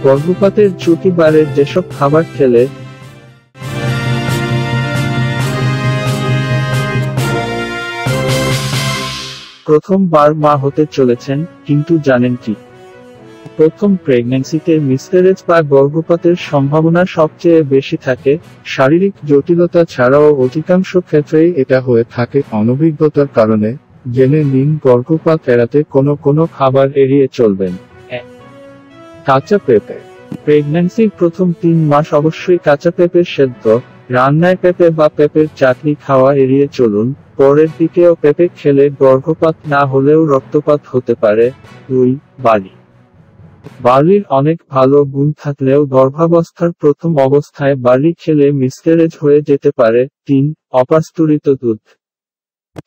গর্ভপাতের ঝুঁকি বাড়ে যেসব খাবার খেলে। প্রথমবার মা হতে চলেছেন, কিন্তু জানেন কি? প্রথম প্রেগন্যান্সিতে মিসক্যারেজ বা গর্ভপাতের সম্ভাবনা সবচেয়ে বেশি থাকে। শারীরিক জটিলতা ছাড়াও অধিকাংশ ক্ষেত্রেই এটা হয়ে থাকে অনভিজ্ঞতার কারণে। জেনে নিন গর্ভপাত এড়াতে কোনো খাবার এড়িয়ে চলবেন। কাঁচা পেঁপে। প্রেগন্যান্সির প্রথম 3 মাস অবশ্যই কাঁচা পেঁপে সেদ্ধ, রান্নায় পেঁপে বা পেঁপের চাটনি খাওয়া এড়িয়ে চলুন। পরের দিকেও পেঁপে খেলে গর্ভপাত না হলেও রক্তপাত হতে পারে। 2. বার্লি। বার্লির অনেক ভালো গুণ থাকলেও গর্ভাবস্থার প্রথম অবস্থায় বার্লি খেলে মিসক্যারেজ হয়ে যেতে পারে। 3. অপাস্তুরিত দুধ।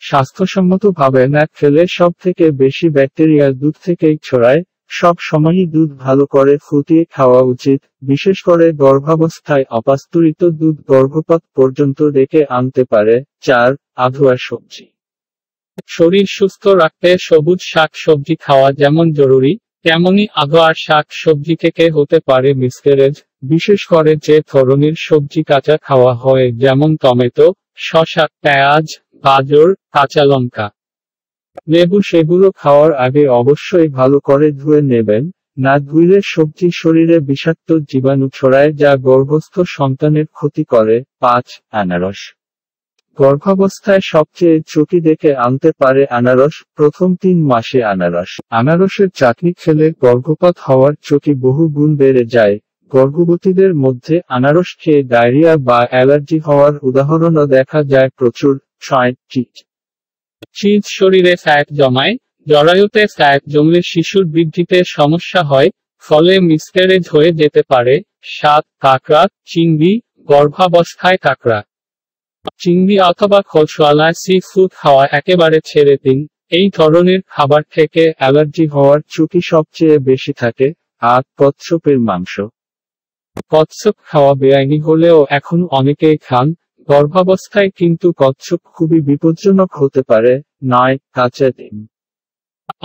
স্বাস্থ্যসম্মতভাবে না খেলে সব থেকে বেশি ব্যাকটেরিয়া দুধ থেকেই ছড়ায়। সব সময়ই দুধ ভালো করে ফুটিয়ে খাওয়া উচিত, বিশেষ করে গর্ভাবস্থায় অপাস্তুরিত দুধ গর্ভপাত পর্যন্ত ডেকে আনতে পারে। 4. আধোয়া সবজি। শরীর সুস্থ রাখতে সবুজ শাক সবজি খাওয়া যেমন জরুরি, তেমনি আধোয়া শাক সবজি থেকে হতে পারে মিসক্যারেজ, বিশেষ করে যে ধরনের সবজি কাঁচা খাওয়া হয়, যেমন টমেটো, শসা, পেঁয়াজ, গাজর, কাঁচা লঙ্কা, লেবু। সেগুলো খাওয়ার আগে অবশ্যই ভালো করে ধুয়ে নেবেন। না ধুইলে সবজি শরীরে বিষাক্ত জীবাণু ছড়ায় যা গর্ভস্থ সন্তানের ক্ষতি করে। 5. আনারস। গর্ভাবস্থায় সবচেয়ে ঝুঁকি ডেকে আনতে পারে আনারস। প্রথম 3 মাসে আনারসের চাটনি খেলে গর্ভপাত হওয়ার ঝুঁকি বহু গুণ বেড়ে যায়। গর্ভবতীদের মধ্যে আনারস খেয়ে ডায়রিয়া বা অ্যালার্জি হওয়ার উদাহরণও দেখা যায় প্রচুর। 6. চিজ শরীরে ফ্যাট জমায়। জরায়ুতে ফ্যাট জমলে শিশুর বৃদ্ধিতে সমস্যা হয়, ফলে মিসক্যারেজ হয়ে যেতে পারে। 7. কাঁকড়া, চিংড়ি। গর্ভাবস্থায় কাঁকড়া, চিংড়ি অথবা খোসওয়ালা সি ফুড খাওয়া একেবারে ছেড়ে দিন। এই ধরনের খাবার থেকে অ্যালার্জি হওয়ার ঝুঁকি সবচেয়ে বেশি থাকে। 8. কচ্ছপের মাংস। কচ্ছপ খাওয়া বেআইনি হলেও এখন অনেকেই খান। গর্ভাবস্থায় কিন্তু কচ্ছপ খুবই বিপজ্জনক হতে পারে। 9. কাঁচা ডিম।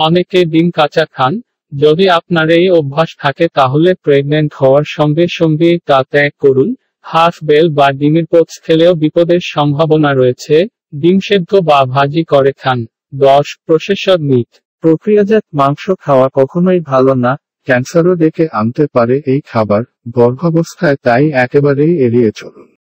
অনেকে ডিম কাঁচা খান। যদি আপনার এই অভ্যাস থাকে তাহলে প্রেগন্যান্ট হওয়ার সঙ্গে সঙ্গেই তা ত্যাগ করুন। হাফ বেল বা ডিমের পোচ খেলেও বিপদের সম্ভাবনা রয়েছে। ডিম সেদ্ধ বা ভাজি করে খান। 10. Processed meet. প্রক্রিয়াজাত মাংস খাওয়া কখনোই ভালো না, ক্যান্সারও ডেকে আনতে পারে এই খাবার। গর্ভাবস্থায় তাই একেবারেই এড়িয়ে চলুন।